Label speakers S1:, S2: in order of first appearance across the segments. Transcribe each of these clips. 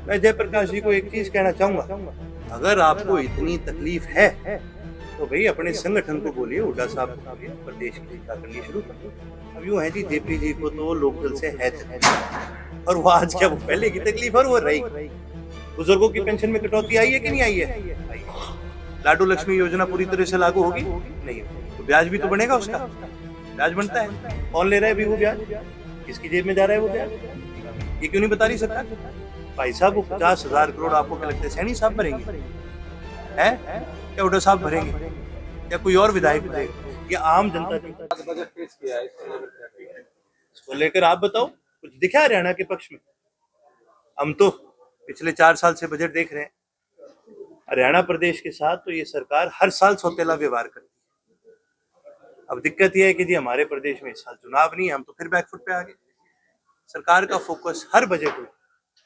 S1: मैं जयप्रकाश जी को एक चीज कहना चाहूंगा, अगर आपको इतनी तकलीफ है तो भाई अपने संगठन को बोलिए, हुड्डा साहब को बोलिए, प्रदेश की चिंता करनी शुरू कर दो। अब यूं है जी, जेपी जी को तो लोकदल से है तकलीफ, और वो आज क्या, वो पहले की तकलीफ और वो रही। बुजुर्गों की पेंशन में कटौती आई है कि नहीं आई है? आई है। लाडू लक्ष्मी योजना पूरी तरह से लागू होगी? नहीं होगी। तो ब्याज भी तो बनेगा उसका, ब्याज बनता है। कौन ले रहा है अभी वो ब्याज? किसकी जेब में जा रहा है वो ब्याज? ये क्यों नहीं बता रही सरकार? भाई साहब, वो 50,000 करोड़ आपको क्या लगता है सैनी साहब भरेंगे? है क्या हुड्डा साहब भरेंगे या कोई और विधायक भरेगा? ये आम जनता की
S2: बजट पेश किया है,
S1: इसको लेकर आप बताओ, कुछ दिखा हरियाणा के पक्ष में? हम तो पिछले 4 साल से बजट देख रहे हैं। हरियाणा प्रदेश के साथ तो ये सरकार हर साल सौतेला व्यवहार करती है। अब दिक्कत यह है कि जी हमारे प्रदेश में इस साल चुनाव नहीं है, हम तो फिर बैकफुट पे आ गए। सरकार का फोकस हर बजट में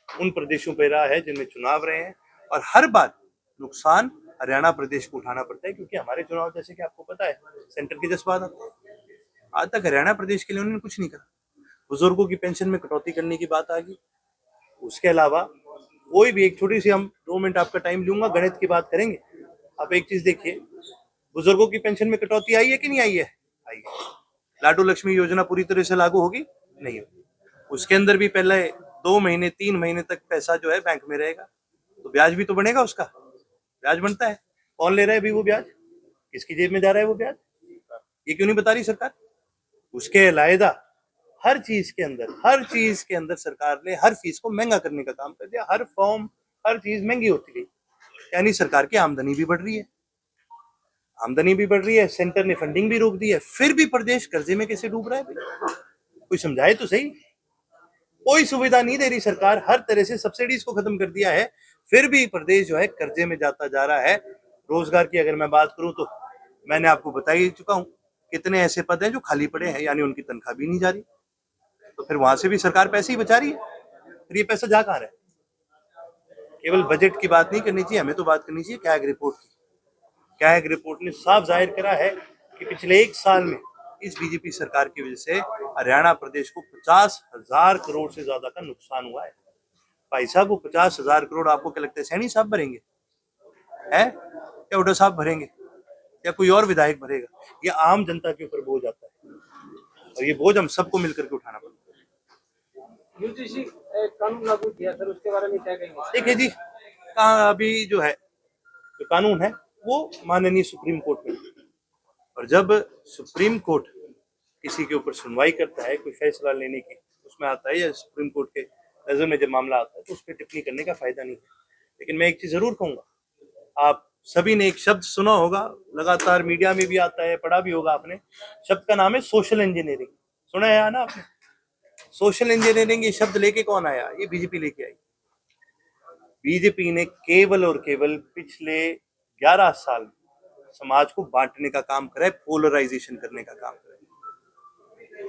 S1: उन प्रदेशों पर रहा है जिनमें चुनाव रहे हैं, और हर बार नुकसान हरियाणा प्रदेश को उठाना पड़ता है, क्योंकि हमारे चुनाव, जैसे कि आपको पता है, सेंटर के जज्बात आते हैं। आज तक हरियाणा प्रदेश के लिए उन्होंने कुछ नहीं करा। बुजुर्गों की पेंशन में कटौती करने की बात आ गई। उसके अलावा कोई भी एक छोटी सी, हम 2 मिनट आपका टाइम लूंगा, गणित की बात करेंगे। आप एक चीज देखिए, बुजुर्गों की पेंशन में कटौती आई है कि नहीं आई है? आई है। लाडू लक्ष्मी योजना पूरी तरह से लागू होगी? नहीं होगी। उसके अंदर भी पहले 2 महीने 3 महीने तक पैसा जो है बैंक में रहेगा, तो ब्याज भी तो बनेगा उसका, ब्याज बनता है। कौन ले रहा है अभी वो ब्याज? किसकी जेब में जा रहा है वो ब्याज? ये क्यों नहीं बता रही सरकार? उसके अलावा हर चीज के अंदर सरकार ने हर फीस को महंगा करने का काम कर दिया। हर फॉर्म, हर चीज महंगी होती गई, यानी सरकार की आमदनी भी बढ़ रही है। सेंटर ने फंडिंग भी रोक दी है, फिर भी प्रदेश कर्जे में कैसे डूब रहा है भाई? कोई समझाए तो सही। कोई सुविधा नहीं दे रही सरकार, हर तरह से सब्सिडीज को खत्म कर दिया है, फिर भी प्रदेश जो है कर्जे में जाता जा रहा है। रोजगार की अगर मैं बात करूं तो मैंने आपको बता ही चुका हूं, कितने ऐसे पद हैं जो खाली पड़े हैं, यानी उनकी तनख्वाह भी नहीं जा रही। तो फिर वहां से भी सरकार पैसे ही बचा रही है, फिर ये पैसा जा कहां रहा है? केवल बजट की बात नहीं करनी चाहिए, हमें तो बात करनी चाहिए कैग रिपोर्ट की। कैग रिपोर्ट ने साफ जाहिर करा है कि पिछले 1 साल में इस बीजेपी सरकार की वजह से हरियाणा प्रदेश को 50,000 करोड़ से ज्यादा का नुकसान हुआ है। भाई साहब, वो 50,000 करोड़ आपको क्या लगता है सैनी साहब भरेंगे? है क्या हुड्डा साहब भरेंगे या कोई और विधायक भरेगा? ये आम जनता के ऊपर बोझ आता है, और ये बोझ हम सबको मिलकर के उठाना पड़ता है।
S2: यूजीसी कानून लागू किया सर, उसके बारे में क्या कहेंगे?
S1: देखिए जी, अभी जो है, जो कानून है वो माननीय सुप्रीम कोर्ट में, और जब सुप्रीम कोर्ट किसी के ऊपर सुनवाई करता है, कोई फैसला लेने की उसमें आता है, या सुप्रीम कोर्ट के नजर में जब मामला आता है, तो उस पर टिप्पणी करने का फायदा नहीं है। लेकिन मैं एक चीज जरूर कहूंगा, आप सभी ने एक शब्द सुना होगा, लगातार मीडिया में भी आता है, पढ़ा भी होगा आपने, शब्द का नाम है सोशल इंजीनियरिंग। सुना है ना आपने? सोशल इंजीनियरिंग ये शब्द लेके कौन आया? ये बीजेपी लेके आई। बीजेपी ने केवल और केवल पिछले 11 साल में समाज को बांटने का काम करा है, पोलराइजेशन करने का काम करा है।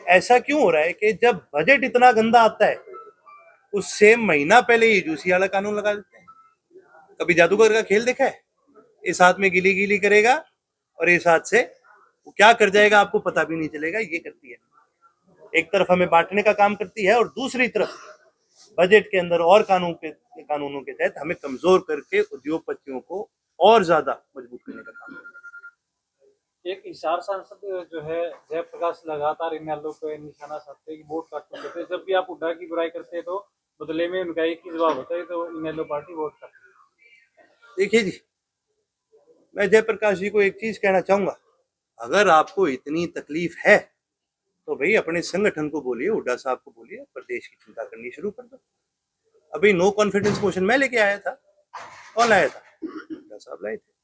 S1: ऐसा क्यों हो रहा है कि जब बजट इतना गंदा आता है, उससे महीना पहले ये यूजीसी वाला कानून लगा देते हैं। कभी जादूगर का खेल देखा है? इस हाथ में गिली गिली करेगा और इस हाथ से वो क्या कर जाएगा आपको पता भी नहीं चलेगा। ये करती है, एक तरफ हमें बांटने का काम करती है, और दूसरी तरफ बजट के अंदर और कानूनों के तहत हमें कमजोर करके उद्योगपतियों को और ज्यादा मजबूत करने का काम करती है।
S2: एक हिसार सांसद जो है जयप्रकाश लगातार इनेलो को निशाना साधते हैं कि वोट काट देते हैं। जब भी आप हुड्डा की बुराई करते हैं तो बदले में उनका एक ही जवाब होता है, तो इनेलो पार्टी वोट करती है।
S1: देखिए जी, मैं जयप्रकाश जी को एक चीज कहना चाहूंगा, अगर आपको इतनी तकलीफ है तो भाई अपने संगठन को बोलिए, हुड्डा साहब को बोलिए, प्रदेश की चिंता करनी शुरू कर दो। अभी नो कॉन्फिडेंस मोशन मैं लेके आया था। कौन लाया था? हुड्डा साहब लाए थे।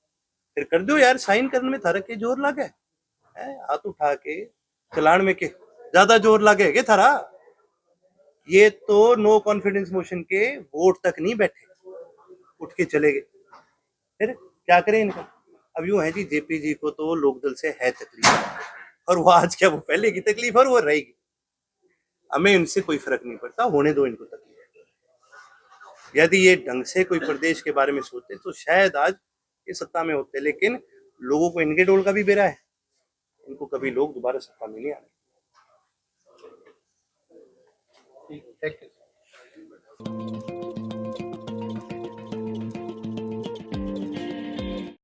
S1: फिर कर दो यार, साइन करने में थारा के जोर लगे है, हाथ उठा के चलान में के ज्यादा जोर लगे के थारा? ये तो नो कॉन्फिडेंस मोशन के वोट तक नहीं बैठे, उठ के चले गए। फिर क्या करें इनका? अब यूं है जी, जेपी जी को तो लोकदल से है तकलीफ, और वो आज क्या, वो पहले की तकलीफ और वो रहेगी। हमें इनसे कोई फर्क नहीं पड़ता, होने दो इनको तकलीफ। यदि ये ढंग से कोई प्रदेश के बारे में सोचते तो शायद आज ये सत्ता में होते, लेकिन लोगों को इनके डोल का भी बेरा है, इनको कभी लोग दोबारा सत्ता में नहीं आने।
S2: ठीक है, थैंक यू।